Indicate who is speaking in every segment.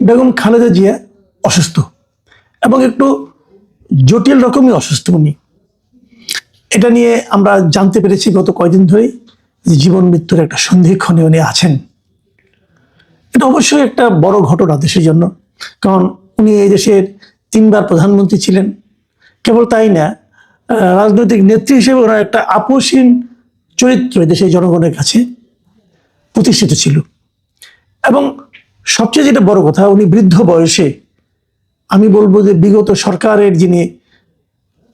Speaker 1: বেগম খালেদা জিয়া অসুস্থ এবং একটু জটিল রকমই অসুস্থ উনি। এটা নিয়ে আমরা জানতে পেরেছি গত কয়েকদিন ধরেই যে জীবন মৃত্যুর একটা সন্ধিক্ষণে উনি আছেন। এটা অবশ্যই একটা বড় ঘটনা দেশের জন্য, কারণ উনি এই দেশের 3বার প্রধানমন্ত্রী ছিলেন। কেবল তাই না, রাজনৈতিক নেত্রী হিসেবে ওনার একটা আপোষহীন চরিত্র দেশের জনগণের কাছে প্রতিষ্ঠিত ছিল। এবং সবচেয়ে যেটা বড় কথা, উনি বৃদ্ধ বয়সে, আমি বলবো যে বিগত সরকারের যিনি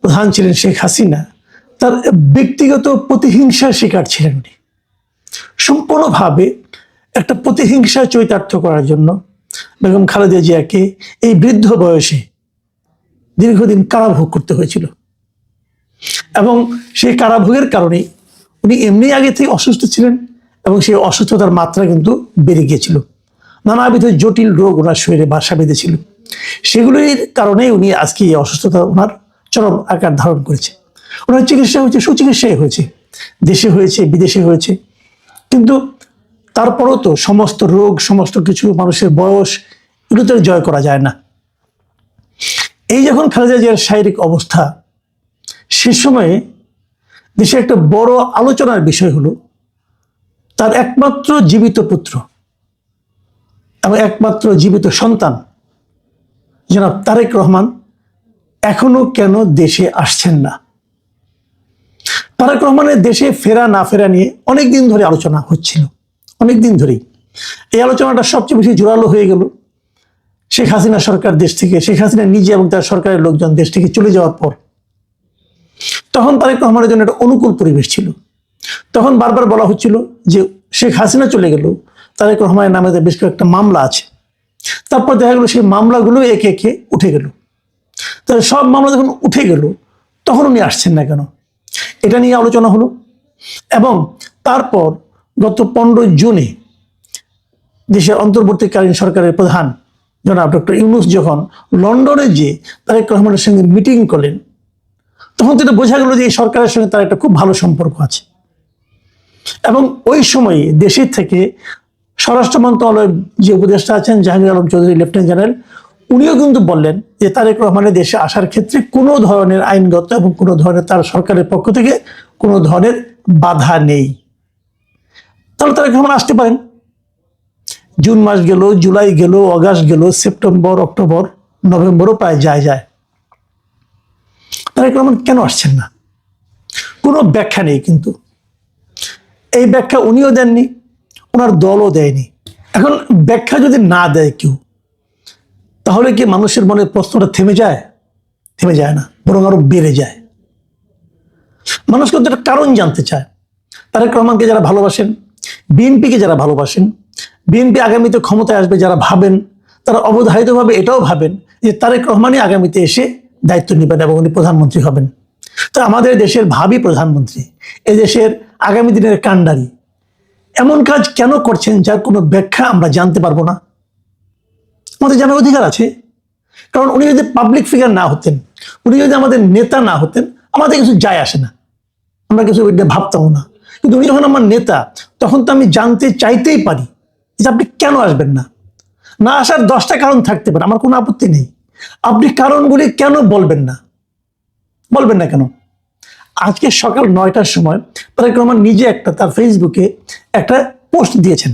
Speaker 1: প্রধান ছিলেন শেখ হাসিনা, তার ব্যক্তিগত প্রতিহিংসার শিকার ছিলেন উনি। সম্পূর্ণভাবে একটা প্রতিহিংসা চরিতার্থ করার জন্য বেগম খালেদা জিয়াকে এই বৃদ্ধ বয়সে দীর্ঘদিন কারাভোগ করতে হয়েছিল। এবং সেই কারাভোগের কারণে উনি এমনি আগে থেকে অসুস্থ ছিলেন এবং সেই অসুস্থতার মাত্রা কিন্তু বেড়ে গিয়েছিল। নানাবিধ জটিল রোগ ওনার শরীরে বাসা বেঁধেছিল। সেগুলির কারণে উনি আজকে এই অসুস্থতা ওনার চরম আকার ধারণ করেছে। ওনার চিকিৎসা হয়েছে, সুচিকিৎসাই হয়েছে, দেশে হয়েছে, বিদেশে হয়েছে। কিন্তু তারপরও তো সমস্ত রোগ, সমস্ত কিছু, মানুষের বয়স, এগুলো তো জয় করা যায় না। এই যখন খালেদা জিয়ার শারীরিক অবস্থা, সে সময়ে দেশে একটা বড় আলোচনার বিষয় হলো তার একমাত্র জীবিত পুত্র এবং একমাত্র জীবিত সন্তান জনাব তারেক রহমান এখনো কেন দেশে আসছেন না। তারেক রহমানের দেশে ফেরা না ফেরা নিয়ে অনেকদিন ধরে আলোচনা হচ্ছিল, অনেকদিন ধরেই। এই আলোচনাটা সবচেয়ে বেশি জোরালো হয়ে গেল শেখ হাসিনা সরকার দেশ থেকে, শেখ হাসিনা নিজে এবং তার সরকারের লোকজন দেশ থেকে চলে যাওয়ার পর। তখন তারেক রহমানের জন্য একটা অনুকূল পরিবেশ ছিল। তখন বারবার বলা হচ্ছিল যে শেখ হাসিনা চলে গেল, তারেক রহমানের নামে বেশ কয়েকটা মামলা আছে। তারপর দেখা গেল সেই মামলাগুলো একে একে উঠে গেল। তাহলে সব মামলা যখন উঠে গেল, তখন উনি আসছেন না কেন, এটা নিয়ে আলোচনা হলো। এবং তারপর গত 15 জুনে দেশের অন্তর্বর্তীকালীন সরকারের প্রধান জনাব ডক্টর ইউনূস যখন লন্ডনে যে তারেক রহমানের সঙ্গে মিটিং করলেন, তখন তো বোঝা গেল যে এই সরকারের সঙ্গে তার একটা খুব ভালো সম্পর্ক আছে। এবং ওই সময়ে দেশের থেকে স্বরাষ্ট্র মন্ত্রণালয়ের যে উপদেষ্টা আছেন জাহাঙ্গীর আলম চৌধুরী, লেফটেন্যান্ট জেনারেল, উনিও কিন্তু বললেন যে তারেক রহমানের দেশে আসার ক্ষেত্রে কোনো ধরনের আইনগত এবং কোনো ধরনের তার সরকারের পক্ষ থেকে কোনো ধরনের বাধা নেই। তাহলে তারেক রহমান আসতে পারেন। জুন মাস গেল, জুলাই গেল, অগাস্ট গেল, সেপ্টেম্বর, অক্টোবর, নভেম্বরও প্রায় যায়। তারেক রহমান কেন আসছেন না? কোনো ব্যাখ্যা নেই। কিন্তু এই ব্যাখ্যা উনিও দেননি, ওনার দলও দেয়নি। এখন ব্যাখ্যা যদি না দেয় কেউ, তাহলে কি মানুষের মনে প্রশ্নটা থেমে যায়? থেমে যায় না, বরং আরো বেড়ে যায়। মানুষ কিন্তু একটা কারণ জানতে চায়। তারেক রহমানকে যারা ভালোবাসেন, বিএনপিকে যারা ভালোবাসেন, বিএনপি আগামীতে ক্ষমতায় আসবে যারা ভাবেন, তারা অবধারিতভাবে এটাও ভাবেন যে তারেক রহমানই আগামীতে এসে দায়িত্ব নেবেন এবং উনি প্রধানমন্ত্রী হবেন। তো আমাদের দেশের ভাবি প্রধানমন্ত্রী, এ দেশের আগামী দিনের কাণ্ডারি এমন কাজ কেন করছেন যার কোনো ব্যাখ্যা আমরা জানতে পারবো না? আমাদের জানার অধিকার আছে। কারণ উনি যদি পাবলিক ফিগার না হতেন, উনি যদি আমাদের নেতা না হতেন, আমাদের কিছু যায় আসে না, আমরা কিছু ভাবতাম না। কিন্তু উনি যখন আমার নেতা, তখন তো আমি জানতে চাইতেই পারি যে আপনি কেন আসবেন না। না আসার 10টা কারণ থাকতে পারে, আমার কোনো আপত্তি নেই। আপনি কারণগুলি কেন বলবেন না? বলবেন না কেন? আজকে সকাল 9টার সময় তারেক রহমান নিজে তার ফেসবুকে একটা পোস্ট দিয়েছেন।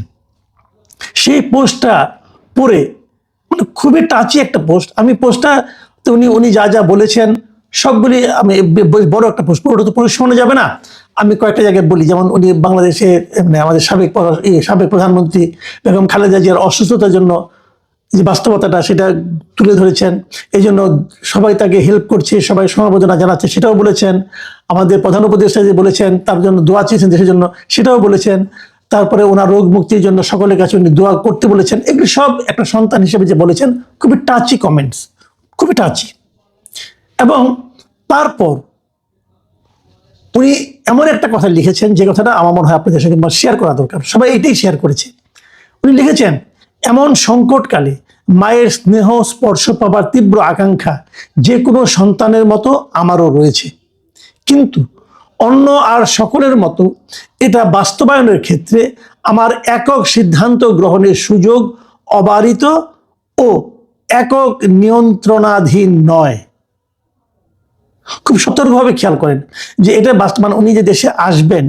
Speaker 1: সেই পোস্টটা পড়ে, মানে খুবই টাচি একটা পোস্ট। আমি পোস্টটা উনি যা যা বলেছেন সবগুলি, আমি বড় একটা পোস্ট, পুরোটা তো পড়ে শোনা যাবে না। আমি কয়েকটা জায়গায় বলি। যেমন উনি বাংলাদেশে, মানে আমাদের সাবেক প্রধানমন্ত্রী বেগম খালেদা জিয়ার অসুস্থতার জন্য যে বাস্তবতাটা, সেটা তুলে ধরেছেন। এই জন্য সবাই তাকে হেল্প করছে, সবাই সমবেদনা জানাচ্ছে, সেটাও বলেছেন। আমাদের প্রধান উপদেষ্টা যে বলেছেন তার জন্য দোয়া চেয়েছেন দেশের জন্য, সেটাও বলেছেন। তারপরে ওনার রোগ মুক্তির জন্য সকলের কাছে উনি দোয়া করতে বলেছেন। এগুলি সব একটা সন্তান হিসেবে যে বলেছেন, খুবই টাচি কমেন্টস, খুবই টাচি। এবং তারপর উনি এমন একটা কথা লিখেছেন, যে কথাটা আমার মনে হয় আপনাদের সঙ্গে শেয়ার করা দরকার। সবাই এটাই শেয়ার করেছে। উনি লিখেছেন, এমন সংকটকালে মায়ের স্নেহ স্পর্শ পাবার তীব্র আকাঙ্ক্ষা যে কোনো সন্তানের মতো আমারও রয়েছে। কিন্তু অন্য আর সকলের মতো এটা বাস্তবায়নের ক্ষেত্রে আমার একক সিদ্ধান্ত গ্রহণের সুযোগ অবারিত ও একক নিয়ন্ত্রণাধীন নয়। খুব সতর্কভাবে খেয়াল করেন যে এটা বাস্তবায়ন, উনি যে দেশে আসবেন,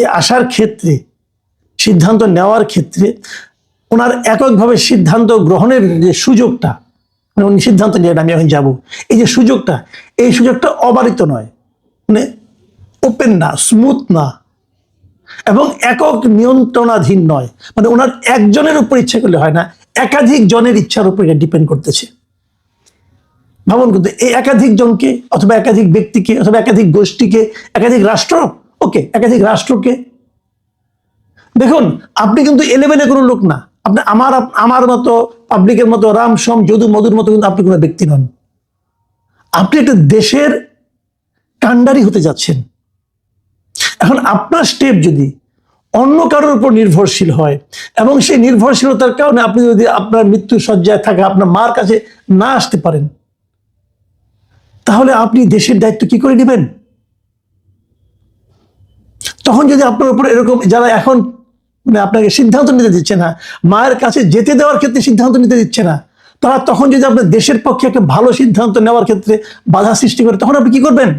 Speaker 1: এই আসার ক্ষেত্রে, সিদ্ধান্ত নেওয়ার ক্ষেত্রে ওনার এককভাবে সিদ্ধান্ত গ্রহণের যে সুযোগটা, মানে উনি সিদ্ধান্ত নিয়ে আমি এখন যাব, এই যে সুযোগটা, এই সুযোগটা অবারিত নয়, মানে ওপেন না, স্মুথ না, এবং একক নিয়ন্ত্রণাধীন নয়। মানে ওনার একজনের উপর ইচ্ছা করলে হয় না, একাধিক জনের ইচ্ছার উপর এটা ডিপেন্ড করতেছে। ভাবুন, কিন্তু এই একাধিক জনকে অথবা একাধিক ব্যক্তিকে অথবা একাধিক গোষ্ঠীকে, একাধিক রাষ্ট্র, ওকে, একাধিক রাষ্ট্রকে, দেখুন আপনি কিন্তু এলেবেলে কোনো লোক না। আপনি আমার মতো, পাবলিকের মতো, রাম সোম যদু মধুর মতো কিন্তু আপনি কোনো ব্যক্তি নন। আপনি একটা দেশের কাণ্ডারি হতে যাচ্ছেন। এখন আপনার স্টেপ যদি অন্য কারোর উপর নির্ভরশীল হয়, এবং সেই নির্ভরশীলতার কারণে আপনি যদি আপনার মৃত্যু শয্যায় থাকা আপনার মার কাছে না আসতে পারেন, তাহলে আপনি দেশের দায়িত্ব কি করে নেবেন? তখন যদি আপনার উপর এরকম যারা এখন মানে আপনাকে সিদ্ধান্ত নিতে দিচ্ছে না, মায়ের কাছে যেতে দেওয়ার ক্ষেত্রে সিদ্ধান্ত নিতে দিচ্ছে না, তারা তখন যদি আপনার দেশের পক্ষে একটা ভালো সিদ্ধান্ত নেওয়ার ক্ষেত্রে বাধা সৃষ্টি করে, তখন আপনি কি করবেন?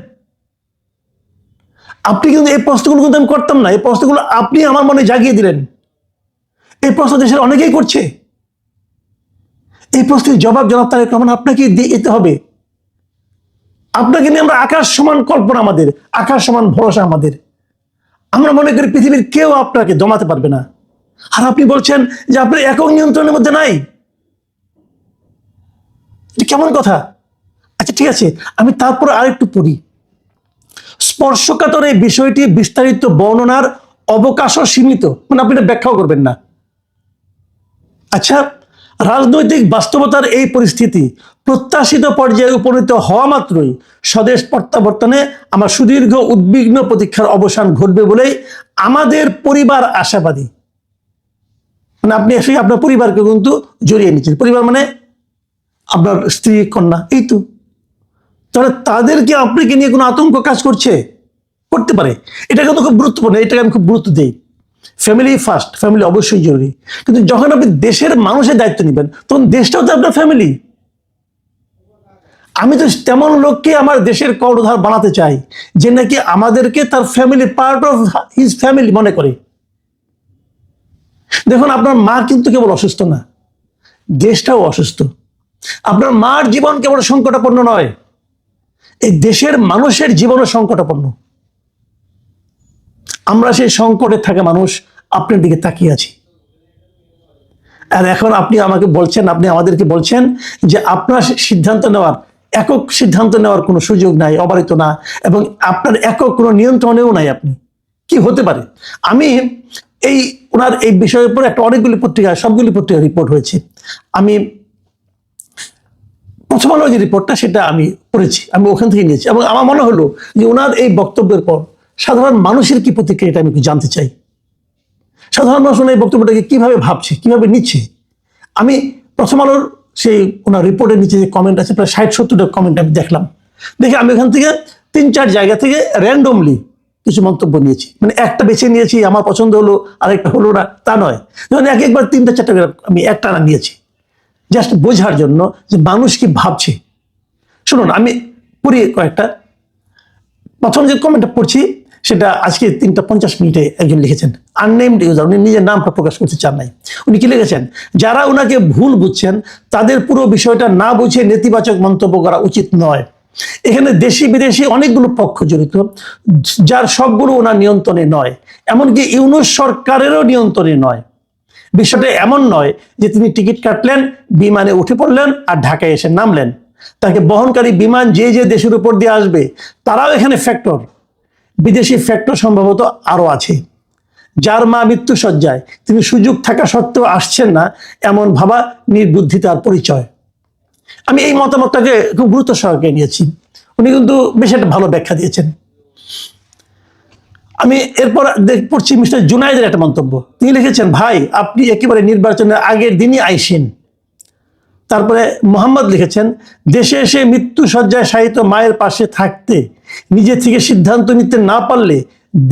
Speaker 1: আপনি কিন্তু এই প্রশ্নগুলো কিন্তু আমি করতাম না, এই প্রশ্নগুলো আপনি আমার মনে জাগিয়ে দিলেন। এই প্রশ্ন দেশের অনেকেই করছে। এই প্রশ্নের জবাব জনাব তারেক রহমান আপনাকে দিতে হবে। আপনাকে নিয়ে আমরা আকাশ সমান কল্পনা, আমাদের আকাশ সমান ভরসা আমাদের। আমরা মনে করি পৃথিবীর কেউ আপনাকে দমাতে পারবে না, আর আপনি বলছেন যে আপনার একক নিয়ন্ত্রণের মধ্যে নাই। এটা কেমন কথা? আচ্ছা ঠিক আছে, আমি তারপর আরেকটু পড়ি। স্পর্শকাতর এই বিষয়টি বিস্তারিত বর্ণনার অবকাশও সীমিত, মানে আপনি এটা ব্যাখ্যাও করবেন না। আচ্ছা, রাজনৈতিক বাস্তবতার এই পরিস্থিতি প্রত্যাশিত পর্যায়ে উপনীত হওয়া মাত্রই স্বদেশ প্রত্যাবর্তনে আমার সুদীর্ঘ উদ্বিগ্ন প্রতীক্ষার অবসান ঘটবে বলেই আমাদের পরিবার আশাবাদী। মানে আপনি এসে আপনার পরিবারকে কিন্তু জড়িয়ে নিচ্ছেন। পরিবার মানে আপনার স্ত্রী, কন্যা, এই তো। তাহলে তাদেরকে আপনাকে নিয়ে কোনো আতঙ্ক কাজ করতে পারে। এটা কিন্তু খুব গুরুত্বপূর্ণ, এটাকে আমি খুব গুরুত্ব দিই। ফ্যামিলি ফার্স্ট, ফ্যামিলি অবশ্যই জরুরি, কিন্তু যখন আপনি দেশের মানুষের দায়িত্ব নেবেন, তখন দেশটাও তো আপনার ফ্যামিলি। আমি তো তেমন লোককে আমার দেশের কর্ণধার বানাতে চাই যে নাকি আমাদেরকে তার family, part of his family মনে করে। দেখুন, আপনার মা কিন্তু কেবল অসুস্থ না, দেশটাও অসুস্থ। আপনার মার জীবন কেবল সংকটাপন্ন নয়, এই দেশের মানুষের জীবনও সংকটাপন্ন। আমরা সেই সংকটে থাকা মানুষ আপনার দিকে তাকিয়ে আছি। আর এখন আপনি আমাকে বলছেন, আপনি আমাদেরকে বলছেন যে আপনার সিদ্ধান্ত নেওয়ার, একক সিদ্ধান্ত নেওয়ার কোনো সুযোগ নাই, অবারিত না, এবং আপনার একক কোনো নিয়ন্ত্রণেও নাই। আপনি কি হতে পারে? আমি এই ওনার এই বিষয়ের উপর একটা অনেকগুলি পত্রিকায়, সবগুলি পত্রিকায় রিপোর্ট হয়েছে। আমি প্রথম আলো যে রিপোর্টটা সেটা আমি পড়েছি, আমি ওখান থেকে নিয়েছি, এবং আমার মনে হলো যে ওনার এই বক্তব্যের পর সাধারণ মানুষের কি প্রতিক্রিয়া, এটা আমি একটু জানতে চাই। সাধারণ মানুষ এই বক্তব্যটাকে কিভাবে ভাবছে, কিভাবে নিচ্ছে। আমি প্রথম আলোর সেই ওনার রিপোর্টের নিচে যে কমেন্ট আছে, প্রায় 60-70টা কমেন্ট আমি দেখলাম। দেখে আমি এখান থেকে 3-4 জায়গা থেকে র্যান্ডমলি কিছু মন্তব্য নিয়েছি। মানে একটা বেছে নিয়েছি, আমার পছন্দ হলো, আরেকটা হলো না, তা নয়। যেমন একবার 3টা-4টা আমি একটা না নিয়েছি, জাস্ট বোঝার জন্য যে মানুষ কি ভাবছে। শুনুন, আমি পড়ি কয়েকটা। প্রথম যে কমেন্টটা পড়ছি সেটা আজকে 3:50 একজন লিখেছেন, আননেমড ইউজার, উনি নিজের নামটা প্রকাশ করতে চান নাই। উনি কি লিখেছেন? যারা ওনাকে ভুল বুঝছেন তাদের পুরো বিষয়টা না বুঝে নেতিবাচক মন্তব্য করা উচিত নয়। এখানে দেশি বিদেশি অনেকগুলো পক্ষ জড়িত, যার সবগুলো ওনার নিয়ন্ত্রণে নয়, এমনকি ইউনূস সরকারেরও নিয়ন্ত্রণে নয়। বিষয়টা এমন নয় যে তিনি টিকিট কাটলেন, বিমানে উঠে পড়লেন আর ঢাকায় এসে নামলেন। তাকে বহনকারী বিমান যে যে দেশের উপর দিয়ে আসবে তারাও এখানে ফ্যাক্টর। বিদেশি ফ্যাক্টর সম্ভবত আরো আছে। যার মা মৃত্যু শয্যায়, তিনি সুযোগ থাকা সত্ত্বেও আসছেন না, এমন ভাবা নির্বুদ্ধিতার পরিচয়। আমি এই মতামতটাকে খুব গুরুত্ব সহকারে নিয়েছি। উনি কিন্তু বেশ একটা ভালো ব্যাখ্যা দিয়েছেন। আমি এরপর পড়ছি মিস্টার জুনায়েদের একটা মন্তব্য। তিনি লিখেছেন, ভাই আপনি একেবারে নির্বাচনের আগের দিনই আইসেন। তারপরে মোহাম্মদ লিখেছেন, দেশে এসে মৃত্যু শয্যায় শায়িত মায়ের পাশে থাকতে নিজে থেকে সিদ্ধান্ত নিতে না পারলে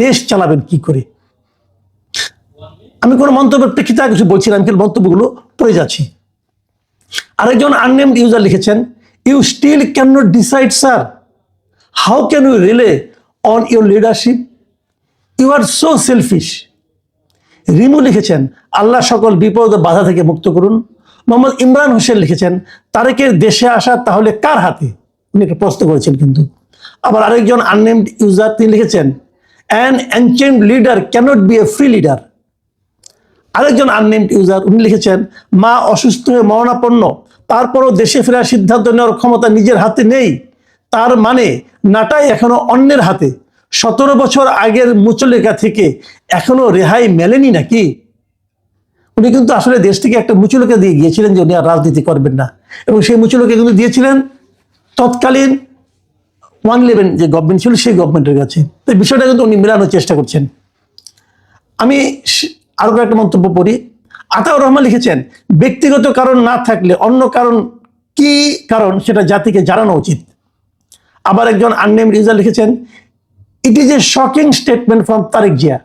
Speaker 1: দেশ চালাবেন কি করে? আমি কোনো মন্তব্যের প্রেক্ষিতে কিছু বলছিলাম, কিন্তু মন্তব্যগুলো পড়ে যাচ্ছি। আরেকজন আননেমড ইউজার লিখেছেন, you still can not decide sir, how can you rely on your leadership, you are so selfish. Rimu লিখেছেন, আল্লাহ সকল বিপদ ও বাধা থেকে মুক্ত করুন। মোহাম্মদ ইমরান হোসেন লিখেছেন, তারেকের দেশে আসা তাহলে কার হাতে? উনি একটা প্রশ্ন করেছেন কিন্তু। আবার আরেকজন আননেমড ইউজার তিনি লিখেছেন, an ancient leader can't be a free leader. আরেকজন আননেমড ইউজার উনি লিখেছেন, মা অসুস্থ হয়ে মরণাপন্ন, তারপরও দেশে ফেরার সিদ্ধান্ত নেওয়ার ক্ষমতা নিজের হাতে নেই, তার মানে নাটাই এখনো অন্যের হাতে। 17 বছর আগের মুচলেখা থেকে এখনো রেহাই মেলেনি নাকি? উনি কিন্তু আসলে দেশ থেকে একটা মুচলেখা দিয়ে গিয়েছিলেন যে উনি আর রাজনীতি করবেন না, এবং সেই মুচলেখা কিন্তু দিয়েছিলেন তৎকালীন 111 যে গভর্নমেন্ট ছিল সেই গভর্নমেন্টের কাছে। তো বিষয়টা কিন্তু উনি মেলানোর চেষ্টা করছেন। আমি আরো একটা মন্তব্য পড়ি। আতাউর রহমান লিখেছেন, ব্যক্তিগত কারণ না থাকলে অন্য কারণ কি কারণ সেটা জাতিকে জানানো উচিত। আবার একজন আননেমড ইউজার লিখেছেন, it is a shocking statement from Tarique Zia,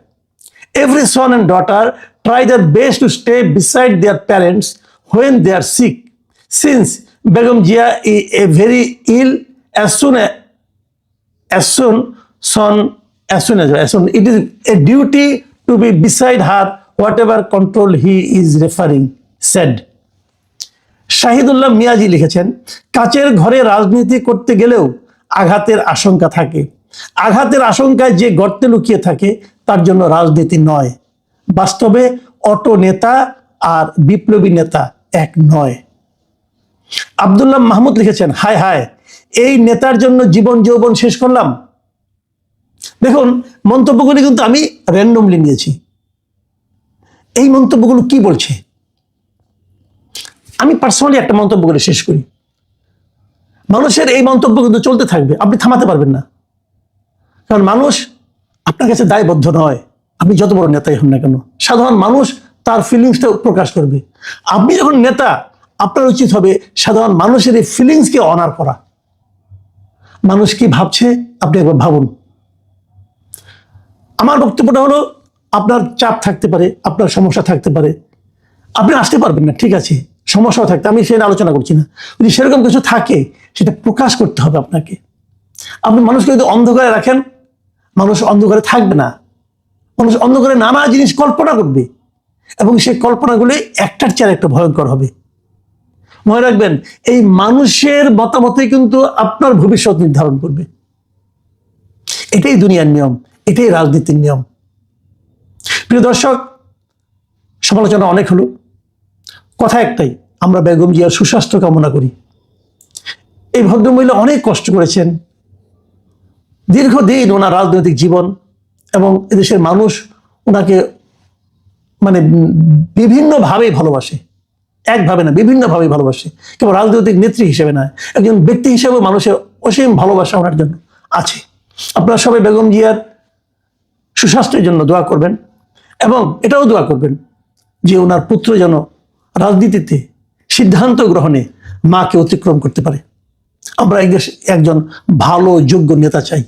Speaker 1: every son and daughter try their best to stay beside their parents when they are sick, since Begum Zia is a very ill as soon it is a duty to be beside her whatever control he is referring, said. Shahidullah Miyaji লিখেছেন, কাচের ঘরে রাজনীতি করতে গেলেও আঘাতের আশঙ্কা থাকে, আঘাতের আশঙ্কায় যে গর্তে লুকিয়ে থাকে তার জন্য রাজনীতি নয়। বাস্তবে অটো নেতা আর বিপ্লবী নেতা এক নয়। আব্দুল্লাহ মাহমুদ লিখেছেন, হায় হায়, এই নেতার জন্য জীবন যৌবন শেষ করলাম। দেখুন, মন্তব্যগুলি কিন্তু আমি র্যান্ডমলি নিয়েছি। এই মন্তব্যগুলো কি বলছে? আমি পার্সোনালি একটা মন্তব্য করে শেষ করি। মানুষের এই মন্তব্য কিন্তু চলতে থাকবে, আপনি থামাতে পারবেন না, কারণ মানুষ আপনার কাছে দায়বদ্ধ নয়। আপনি যত বড় নেতাই হন না কেন, সাধারণ মানুষ তার ফিলিংসটা প্রকাশ করবে। আপনি যখন নেতা, আপনার উচিত হবে সাধারণ মানুষের এই ফিলিংসকে অনার করা। মানুষ কি ভাবছে আপনি একবার ভাবুন। আমার বক্তব্যটা হলো, আপনার চাপ থাকতে পারে, আপনার সমস্যা থাকতে পারে, আপনি আসতে পারবেন না, ঠিক আছে, সমস্যাও থাকতে, আমি সেটা আলোচনা করছি না। যদি সেরকম কিছু থাকে সেটা প্রকাশ করতে হবে আপনাকে। আপনি মানুষকে যদি অন্ধকারে রাখেন, মানুষ অন্ধকারে থাকবে না। মানুষ অন্ধকারে নানা জিনিস কল্পনা করবে, এবং সেই কল্পনাগুলি একটার চেয়ে একটা ভয়ঙ্কর হবে। মনে রাখবেন, এই মানুষের মতামতই কিন্তু আপনার ভবিষ্যৎ নির্ধারণ করবে। এটাই দুনিয়ার নিয়ম, এটাই রাজনীতির নিয়ম। প্রিয় দর্শক, সমালোচনা অনেক হলো, কথা একটাই, আমরা বেগম জিয়ার সুস্বাস্থ্য কামনা করি। এই ভদ্রমহিলা অনেক কষ্ট করেছেন, দীর্ঘদিন ওনার রাজনৈতিক জীবন, এবং এদেশের মানুষ ওনাকে মানে বিভিন্নভাবেই ভালোবাসে, একভাবে না, বিভিন্নভাবেই ভালোবাসে। কেবল রাজনৈতিক নেত্রী হিসেবে নয়, একজন ব্যক্তি হিসেবে মানুষের অসীম ভালোবাসা ওনার জন্য আছে। আপনারা সবাই বেগম জিয়ার সুস্বাস্থ্যের জন্য দোয়া করবেন, এবং এটাও দোয়া করবেন যে ওনার পুত্র যেন রাজনীতিতে সিদ্ধান্ত গ্রহণে মাকে অতিক্রম করতে পারে। আমরা এই দেশে একজন ভালো যোগ্য নেতা চাই।